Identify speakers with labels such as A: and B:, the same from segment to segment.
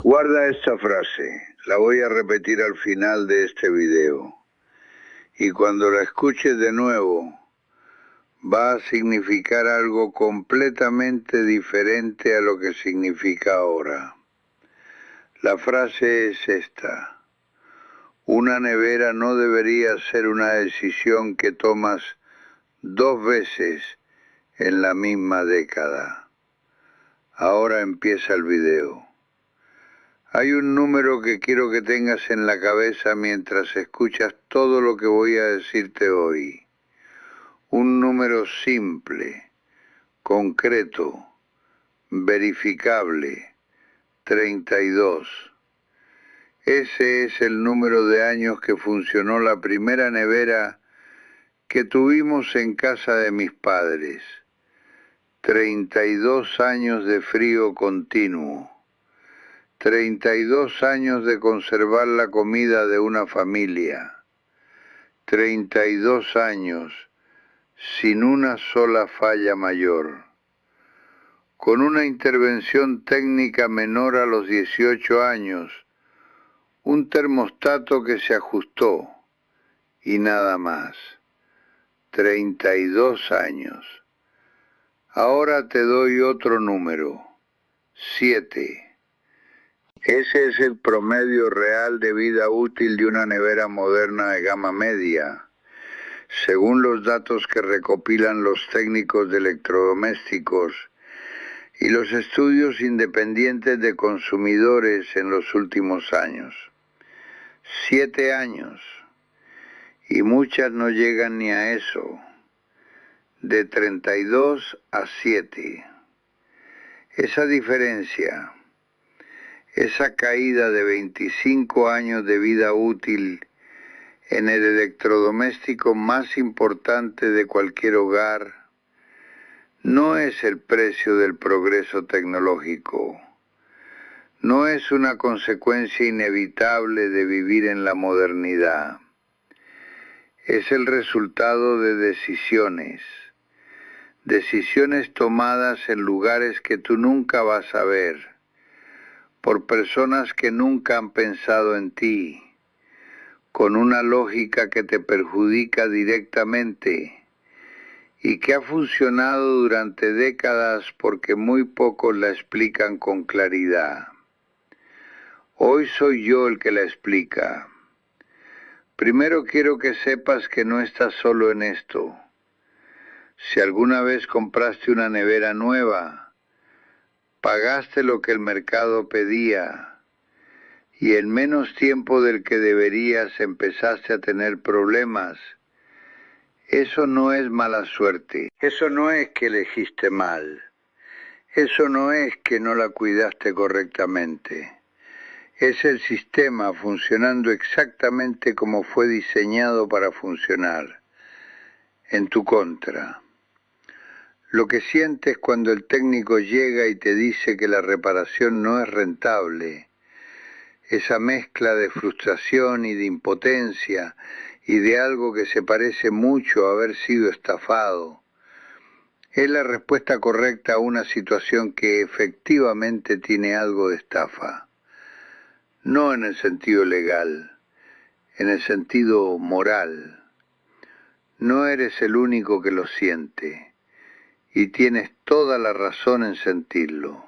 A: Guarda esta frase, la voy a repetir al final de este video. Y cuando la escuches de nuevo, va a significar algo completamente diferente a lo que significa ahora. La frase es esta: una nevera no debería ser una decisión que tomas 2 veces en la misma década. Ahora empieza el video. Hay un número que quiero que tengas en la cabeza mientras escuchas todo lo que voy a decirte hoy. Un número simple, concreto, verificable: 32. Ese es el número de años que funcionó la primera nevera que tuvimos en casa de mis padres. 32 años de frío continuo. 32 años de conservar la comida de una familia. 32 años sin una sola falla mayor. Con una intervención técnica menor a los 18 años, un termostato que se ajustó y nada más. 32 años. Ahora te doy otro número: 7. Ese es el promedio real de vida útil de una nevera moderna de gama media, según los datos que recopilan los técnicos de electrodomésticos y los estudios independientes de consumidores en los últimos años. 7 años. Y muchas no llegan ni a eso. De 32 a 7. Esa diferencia, esa caída de 25 años de vida útil en el electrodoméstico más importante de cualquier hogar, no es el precio del progreso tecnológico, no es una consecuencia inevitable de vivir en la modernidad, es el resultado de decisiones tomadas en lugares que tú nunca vas a ver, por personas que nunca han pensado en ti, con una lógica que te perjudica directamente y que ha funcionado durante décadas porque muy pocos la explican con claridad. Hoy soy yo el que la explica. Primero quiero que sepas que no estás solo en esto. Si alguna vez compraste una nevera nueva, pagaste lo que el mercado pedía y en menos tiempo del que deberías empezaste a tener problemas, eso no es mala suerte. Eso no es que elegiste mal. Eso no es que no la cuidaste correctamente. Es el sistema funcionando exactamente como fue diseñado para funcionar, en tu contra. Lo que sientes cuando el técnico llega y te dice que la reparación no es rentable, esa mezcla de frustración y de impotencia y de algo que se parece mucho a haber sido estafado, es la respuesta correcta a una situación que efectivamente tiene algo de estafa. No en el sentido legal, en el sentido moral. No eres el único que lo siente. Y tienes toda la razón en sentirlo.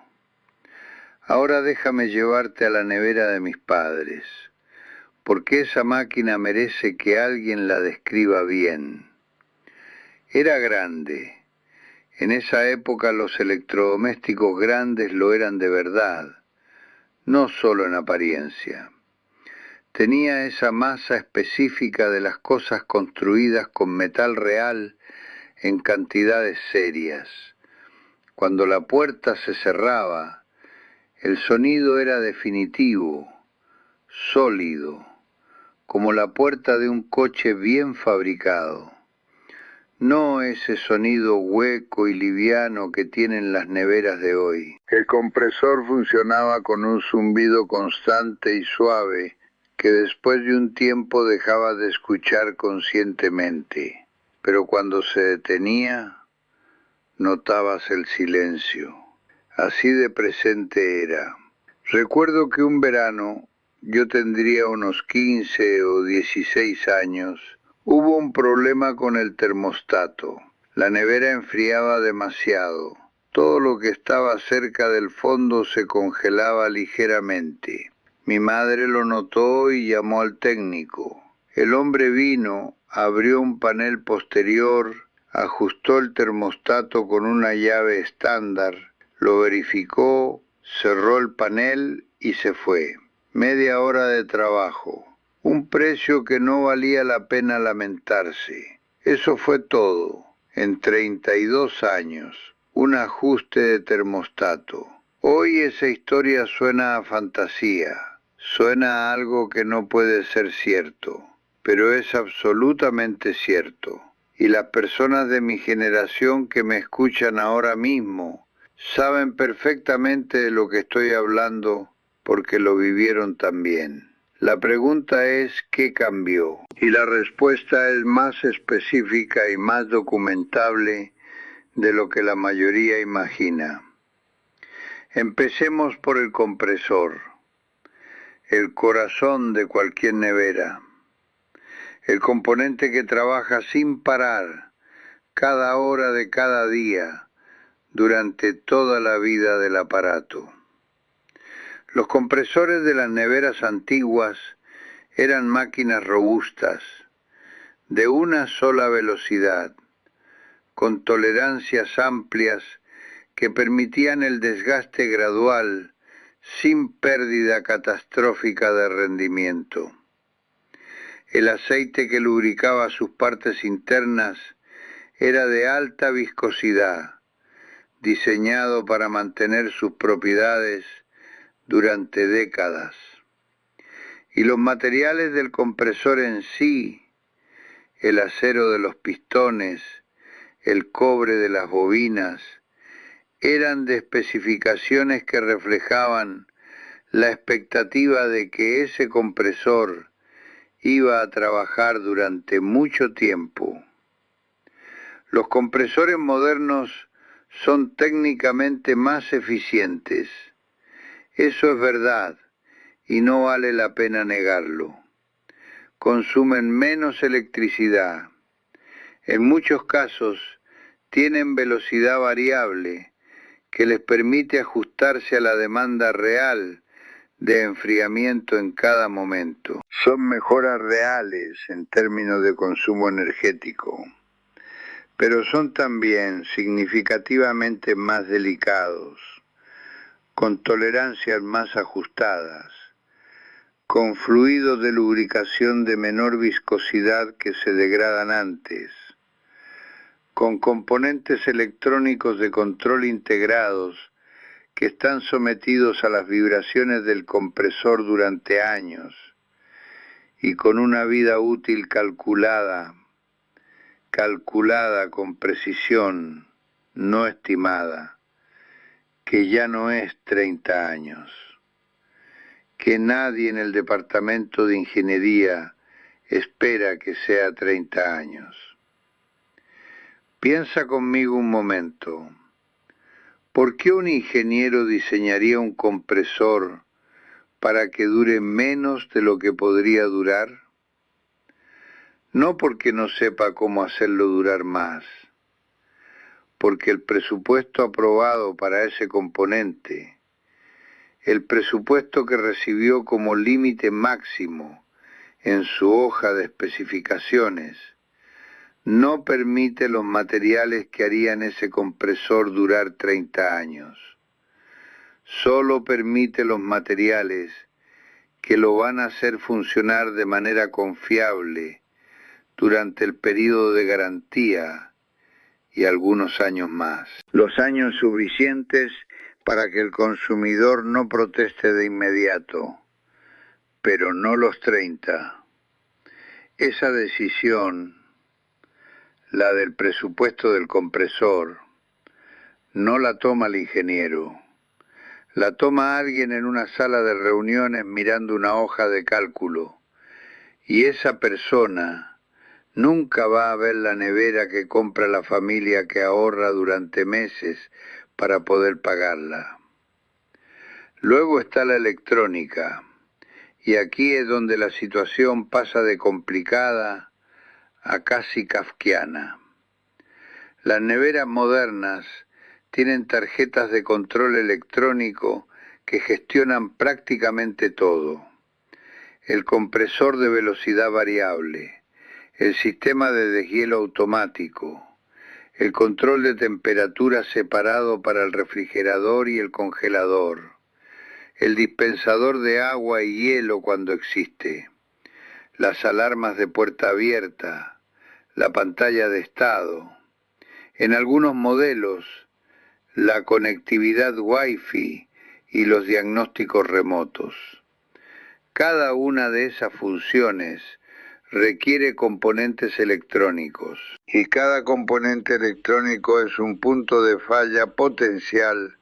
A: Ahora déjame llevarte a la nevera de mis padres, porque esa máquina merece que alguien la describa bien. Era grande. En esa época los electrodomésticos grandes lo eran de verdad, no solo en apariencia. Tenía esa masa específica de las cosas construidas con metal real en cantidades serias. Cuando la puerta se cerraba, el sonido era definitivo, sólido, como la puerta de un coche bien fabricado. No ese sonido hueco y liviano que tienen las neveras de hoy. El compresor funcionaba con un zumbido constante y suave que después de un tiempo dejaba de escuchar conscientemente. Pero cuando se detenía, notabas el silencio. Así de presente era. Recuerdo que un verano, yo tendría unos 15 o 16 años, hubo un problema con el termostato. La nevera enfriaba demasiado. Todo lo que estaba cerca del fondo se congelaba ligeramente. Mi madre lo notó y llamó al técnico. El hombre vino, abrió un panel posterior, ajustó el termostato con una llave estándar, lo verificó, cerró el panel y se fue. Media hora de trabajo. Un precio que no valía la pena lamentarse. Eso fue todo. En 32 años. Un ajuste de termostato. Hoy esa historia suena a fantasía. Suena a algo que no puede ser cierto. Pero es absolutamente cierto. Y las personas de mi generación que me escuchan ahora mismo saben perfectamente de lo que estoy hablando porque lo vivieron también. La pregunta es ¿qué cambió? Y la respuesta es más específica y más documentable de lo que la mayoría imagina. Empecemos por el compresor, el corazón de cualquier nevera, el componente que trabaja sin parar cada hora de cada día durante toda la vida del aparato. Los compresores de las neveras antiguas eran máquinas robustas, de una sola velocidad, con tolerancias amplias que permitían el desgaste gradual sin pérdida catastrófica de rendimiento. El aceite que lubricaba sus partes internas era de alta viscosidad, diseñado para mantener sus propiedades durante décadas. Y los materiales del compresor en sí, el acero de los pistones, el cobre de las bobinas, eran de especificaciones que reflejaban la expectativa de que ese compresor iba a trabajar durante mucho tiempo. Los compresores modernos son técnicamente más eficientes. Eso es verdad, y no vale la pena negarlo. Consumen menos electricidad. En muchos casos tienen velocidad variable que les permite ajustarse a la demanda real de enfriamiento en cada momento. Son mejoras reales en términos de consumo energético, pero son también significativamente más delicados, con tolerancias más ajustadas, con fluidos de lubricación de menor viscosidad que se degradan antes, con componentes electrónicos de control integrados que están sometidos a las vibraciones del compresor durante años y con una vida útil calculada con precisión, no estimada, que ya no es 30 años, que nadie en el departamento de ingeniería espera que sea 30 años. Piensa conmigo un momento. ¿Por qué un ingeniero diseñaría un compresor para que dure menos de lo que podría durar? No porque no sepa cómo hacerlo durar más, porque el presupuesto aprobado para ese componente, el presupuesto que recibió como límite máximo en su hoja de especificaciones, no permite los materiales que harían ese compresor durar 30 años. Solo permite los materiales que lo van a hacer funcionar de manera confiable durante el periodo de garantía y algunos años más. Los años suficientes para que el consumidor no proteste de inmediato, pero no los 30. Esa decisión, la del presupuesto del compresor, no la toma el ingeniero. La toma alguien en una sala de reuniones mirando una hoja de cálculo, y esa persona nunca va a ver la nevera que compra la familia que ahorra durante meses para poder pagarla. Luego está la electrónica, y aquí es donde la situación pasa de complicada a casi kafkiana. Las neveras modernas tienen tarjetas de control electrónico que gestionan prácticamente todo. El compresor de velocidad variable, el sistema de deshielo automático, el control de temperatura separado para el refrigerador y el congelador, el dispensador de agua y hielo cuando existe, las alarmas de puerta abierta, la pantalla de estado. En algunos modelos, la conectividad Wi-Fi y los diagnósticos remotos. Cada una de esas funciones requiere componentes electrónicos, y cada componente electrónico es un punto de falla potencial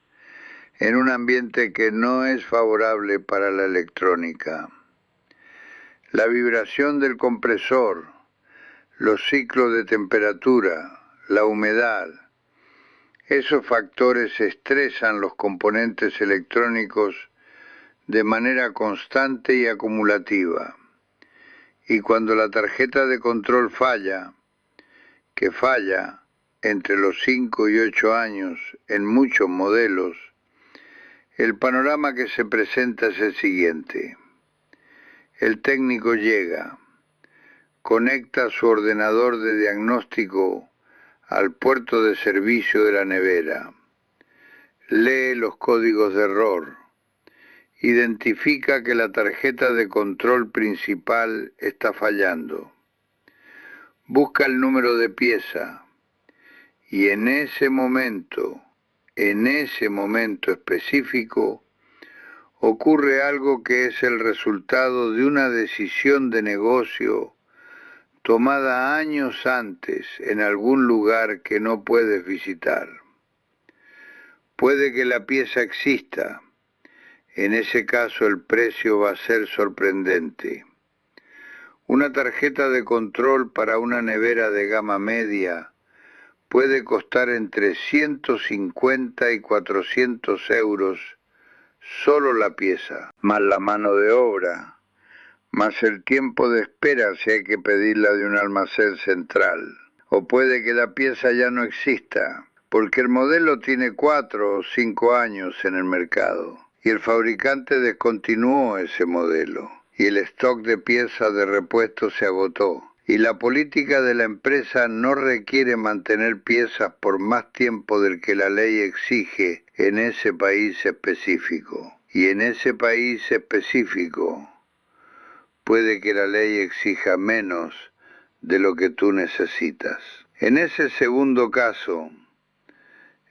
A: en un ambiente que no es favorable para la electrónica. La vibración del compresor, los ciclos de temperatura, la humedad, esos factores estresan los componentes electrónicos de manera constante y acumulativa. Y cuando la tarjeta de control falla, que falla entre los 5 y 8 años en muchos modelos, el panorama que se presenta es el siguiente. El técnico llega, conecta su ordenador de diagnóstico al puerto de servicio de la nevera, lee los códigos de error, identifica que la tarjeta de control principal está fallando, busca el número de pieza y en ese momento específico, ocurre algo que es el resultado de una decisión de negocio tomada años antes en algún lugar que no puedes visitar. Puede que la pieza exista, en ese caso el precio va a ser sorprendente. Una tarjeta de control para una nevera de gama media puede costar entre 150 y 400 euros solo la pieza, más la mano de obra, más el tiempo de espera si hay que pedirla de un almacén central. O puede que la pieza ya no exista, porque el modelo tiene 4 o 5 años en el mercado, y el fabricante descontinuó ese modelo, y el stock de piezas de repuesto se agotó. Y la política de la empresa no requiere mantener piezas por más tiempo del que la ley exige en ese país específico. Y en ese país específico puede que la ley exija menos de lo que tú necesitas. En ese segundo caso,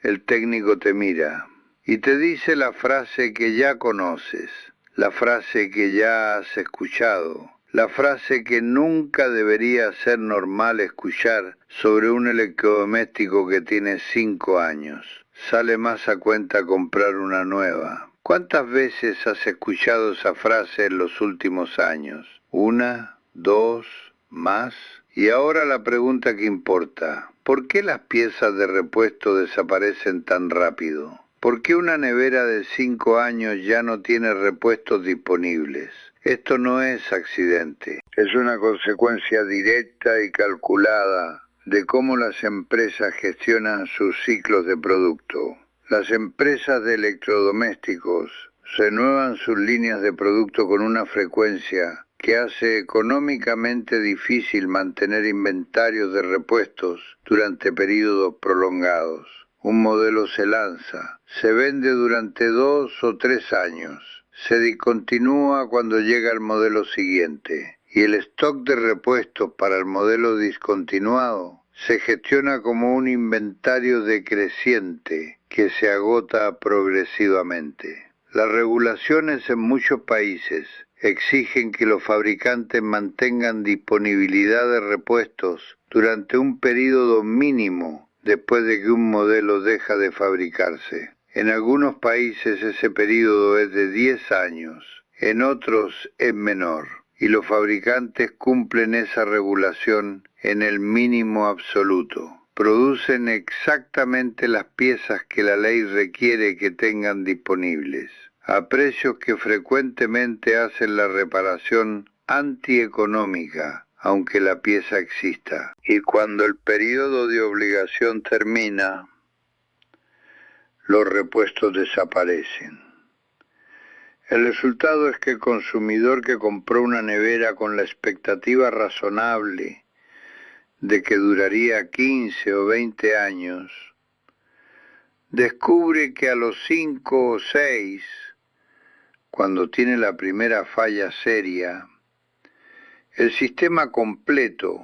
A: el técnico te mira y te dice la frase que ya conoces, la frase que ya has escuchado, la frase que nunca debería ser normal escuchar sobre un electrodoméstico que tiene 5 años. Sale más a cuenta comprar una nueva. ¿Cuántas veces has escuchado esa frase en los últimos años? ¿Una? ¿Dos? ¿Más? Y ahora la pregunta que importa. ¿Por qué las piezas de repuesto desaparecen tan rápido? ¿Por qué una nevera de 5 años ya no tiene repuestos disponibles? Esto no es accidente, es una consecuencia directa y calculada de cómo las empresas gestionan sus ciclos de producto. Las empresas de electrodomésticos renuevan sus líneas de producto con una frecuencia que hace económicamente difícil mantener inventarios de repuestos durante periodos prolongados. Un modelo se lanza, se vende durante 2 o 3 años, se discontinúa cuando llega el modelo siguiente y el stock de repuestos para el modelo discontinuado se gestiona como un inventario decreciente que se agota progresivamente. Las regulaciones en muchos países exigen que los fabricantes mantengan disponibilidad de repuestos durante un periodo mínimo después de que un modelo deja de fabricarse. En algunos países ese periodo es de 10 años, en otros es menor, y los fabricantes cumplen esa regulación en el mínimo absoluto. Producen exactamente las piezas que la ley requiere que tengan disponibles. a precios que frecuentemente hacen la reparación antieconómica, aunque la pieza exista. Y cuando el periodo de obligación termina, los repuestos desaparecen. El resultado es que el consumidor que compró una nevera con la expectativa razonable de que duraría 15 o 20 años, descubre que a los 5 o 6, cuando tiene la primera falla seria, el sistema completo,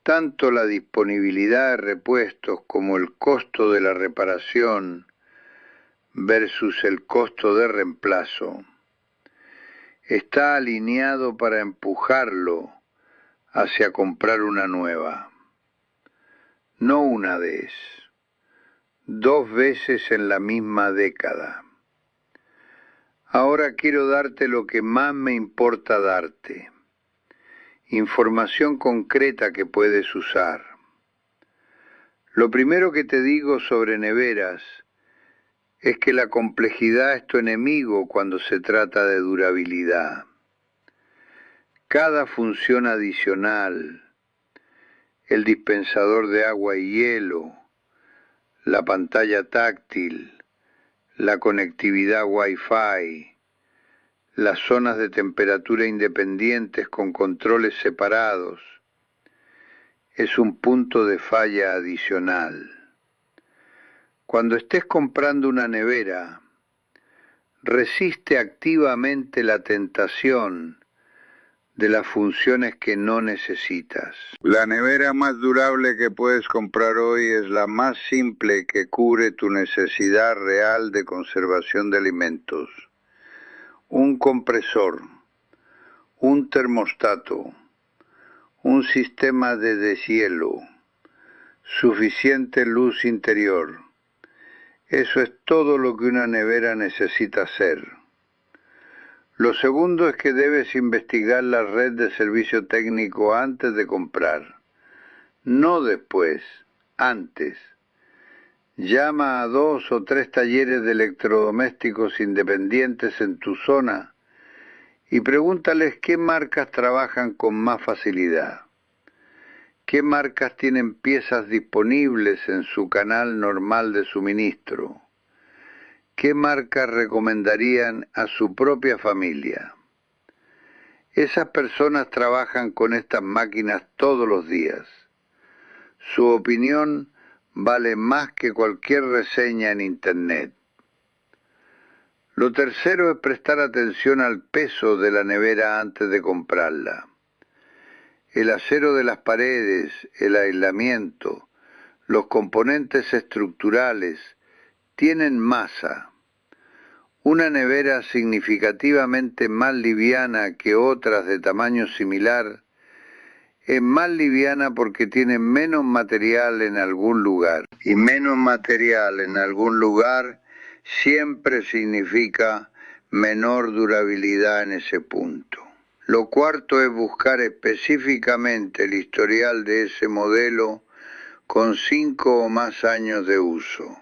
A: tanto la disponibilidad de repuestos como el costo de la reparación versus el costo de reemplazo, está alineado para empujarlo hacia comprar una nueva. No una vez, 2 veces en la misma década. Ahora quiero darte lo que más me importa darte. Información concreta que puedes usar. Lo primero que te digo sobre neveras es que la complejidad es tu enemigo cuando se trata de durabilidad. Cada función adicional, el dispensador de agua y hielo, la pantalla táctil, la conectividad Wi-Fi, las zonas de temperatura independientes con controles separados, es un punto de falla adicional. Cuando estés comprando una nevera, resiste activamente la tentación de las funciones que no necesitas. La nevera más durable que puedes comprar hoy es la más simple que cubre tu necesidad real de conservación de alimentos. Un compresor, un termostato, un sistema de deshielo, suficiente luz interior. Eso es todo lo que una nevera necesita hacer. Lo segundo es que debes investigar la red de servicio técnico antes de comprar. No después, antes. Llama a 2 o 3 talleres de electrodomésticos independientes en tu zona y pregúntales qué marcas trabajan con más facilidad. ¿Qué marcas tienen piezas disponibles en su canal normal de suministro? ¿Qué marcas recomendarían a su propia familia? Esas personas trabajan con estas máquinas todos los días. Su opinión vale más que cualquier reseña en Internet. Lo tercero es prestar atención al peso de la nevera antes de comprarla. El acero de las paredes, el aislamiento, los componentes estructurales tienen masa. Una nevera significativamente más liviana que otras de tamaño similar es más liviana porque tiene menos material en algún lugar. Y menos material en algún lugar siempre significa menor durabilidad en ese punto. Lo cuarto es buscar específicamente el historial de ese modelo con 5 o más años de uso.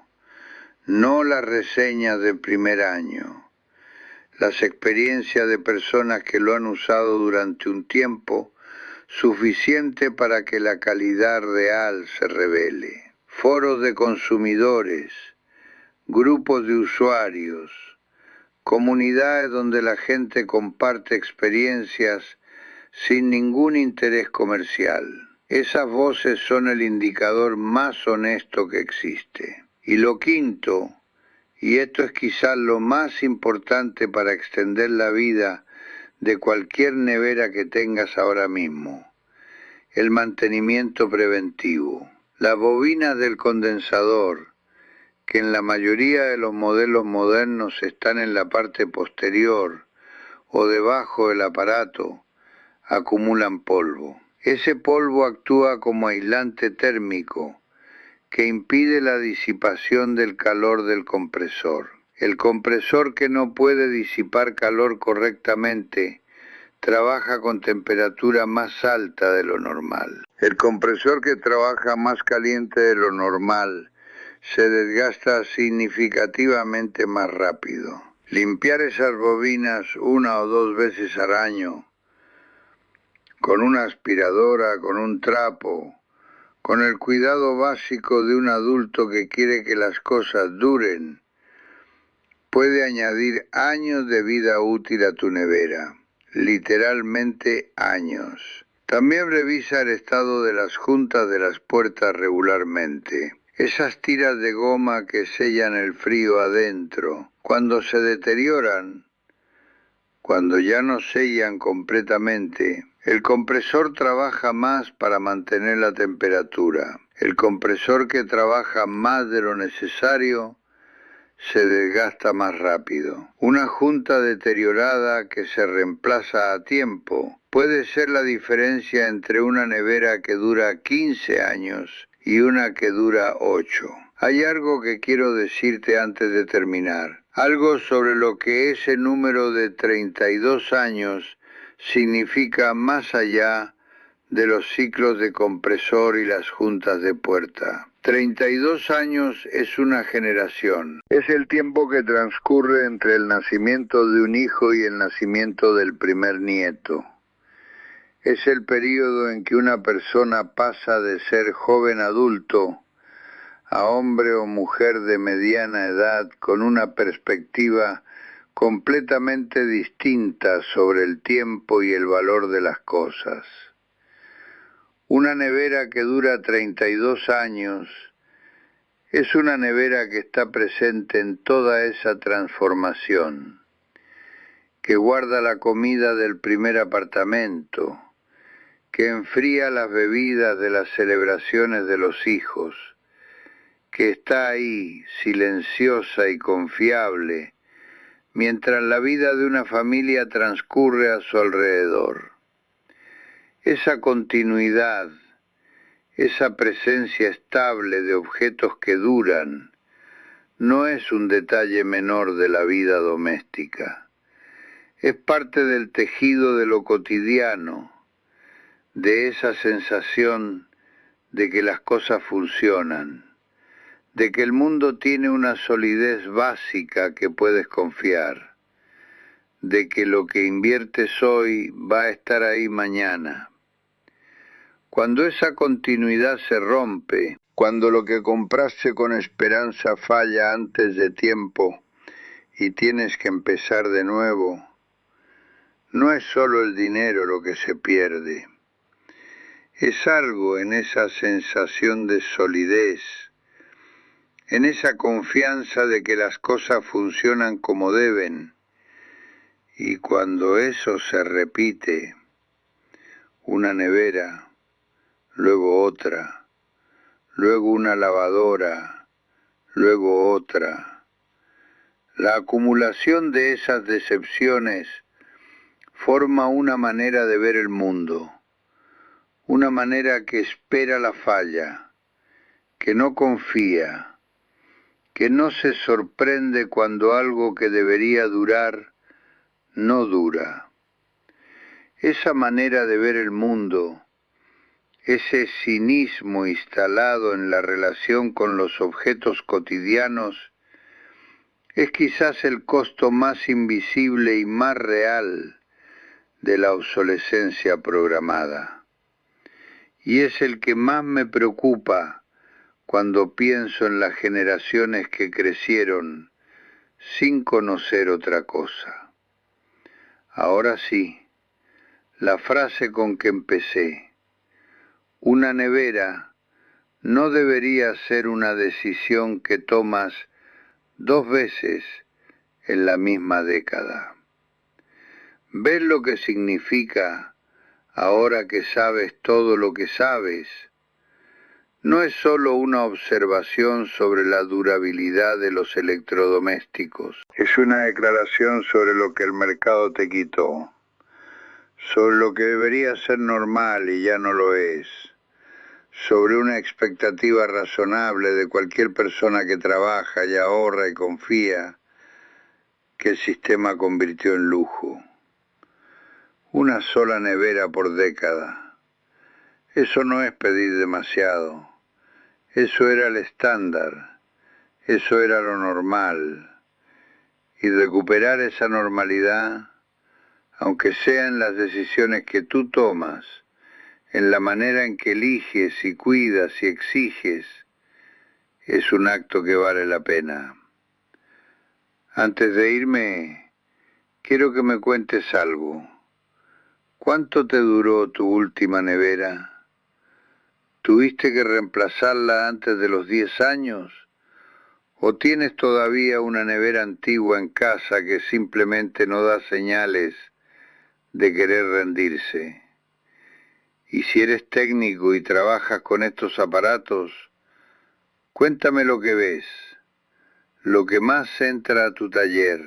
A: No las reseñas del primer año, las experiencias de personas que lo han usado durante un tiempo suficiente para que la calidad real se revele. Foros de consumidores, grupos de usuarios, comunidades donde la gente comparte experiencias sin ningún interés comercial. Esas voces son el indicador más honesto que existe. Y lo quinto, y esto es quizás lo más importante para extender la vida de cualquier nevera que tengas ahora mismo, el mantenimiento preventivo. Las bobinas del condensador, que en la mayoría de los modelos modernos están en la parte posterior o debajo del aparato, acumulan polvo. Ese polvo actúa como aislante térmico que impide la disipación del calor del compresor. El compresor que no puede disipar calor correctamente trabaja con temperatura más alta de lo normal. El compresor que trabaja más caliente de lo normal se desgasta significativamente más rápido. Limpiar esas bobinas 1 o 2 veces al año, con una aspiradora, con un trapo, con el cuidado básico de un adulto que quiere que las cosas duren, puede añadir años de vida útil a tu nevera, literalmente años. También revisa el estado de las juntas de las puertas regularmente. Esas tiras de goma que sellan el frío adentro, cuando se deterioran, cuando ya no sellan completamente, el compresor trabaja más para mantener la temperatura. El compresor que trabaja más de lo necesario se desgasta más rápido. Una junta deteriorada que se reemplaza a tiempo puede ser la diferencia entre una nevera que dura 15 años y una que dura 8. Hay algo que quiero decirte antes de terminar. Algo sobre lo que ese número de 32 años significa más allá de los ciclos de compresor y las juntas de puerta. 32 años es una generación. Es el tiempo que transcurre entre el nacimiento de un hijo y el nacimiento del primer nieto. Es el período en que una persona pasa de ser joven adulto a hombre o mujer de mediana edad con una perspectiva completamente distinta sobre el tiempo y el valor de las cosas. Una nevera que dura 32 años es una nevera que está presente en toda esa transformación, que guarda la comida del primer apartamento, que enfría las bebidas de las celebraciones de los hijos, que está ahí, silenciosa y confiable, mientras la vida de una familia transcurre a su alrededor. Esa continuidad, esa presencia estable de objetos que duran, no es un detalle menor de la vida doméstica. Es parte del tejido de lo cotidiano, de esa sensación de que las cosas funcionan, de que el mundo tiene una solidez básica que puedes confiar, de que lo que inviertes hoy va a estar ahí mañana. Cuando esa continuidad se rompe, cuando lo que compraste con esperanza falla antes de tiempo y tienes que empezar de nuevo, no es solo el dinero lo que se pierde. Es algo en esa sensación de solidez, en esa confianza de que las cosas funcionan como deben. Y cuando eso se repite, una nevera, luego otra, luego una lavadora, luego otra. La acumulación de esas decepciones forma una manera de ver el mundo, una manera que espera la falla, que no confía, que no se sorprende cuando algo que debería durar no dura. Esa manera de ver el mundo, ese cinismo instalado en la relación con los objetos cotidianos, es quizás el costo más invisible y más real de la obsolescencia programada. Y es el que más me preocupa cuando pienso en las generaciones que crecieron sin conocer otra cosa. Ahora sí, la frase con que empecé. Una nevera no debería ser una decisión que tomas 2 veces en la misma década. ¿Ves lo que significa ahora que sabes todo lo que sabes? No es solo una observación sobre la durabilidad de los electrodomésticos. Es una declaración sobre lo que el mercado te quitó, sobre lo que debería ser normal y ya no lo es, sobre una expectativa razonable de cualquier persona que trabaja y ahorra y confía, que el sistema convirtió en lujo. Una sola nevera por década. Eso no es pedir demasiado. Eso era el estándar. Eso era lo normal. Y recuperar esa normalidad, aunque sea en las decisiones que tú tomas, en la manera en que eliges y cuidas y exiges, es un acto que vale la pena. Antes de irme, quiero que me cuentes algo. ¿Cuánto te duró tu última nevera? ¿Tuviste que reemplazarla antes de los 10 años? ¿O tienes todavía una nevera antigua en casa que simplemente no da señales de querer rendirse? Y si eres técnico y trabajas con estos aparatos, cuéntame lo que ves, lo que más entra a tu taller,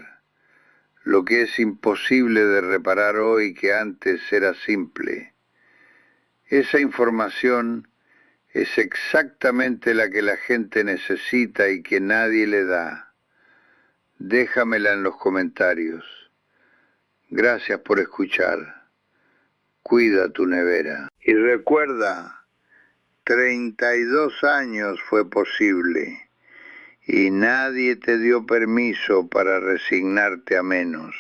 A: lo que es imposible de reparar hoy que antes era simple. Esa información es exactamente la que la gente necesita y que nadie le da. Déjamela en los comentarios. Gracias por escuchar. Cuida tu nevera. Y recuerda, 32 años fue posible y nadie te dio permiso para resignarte a menos.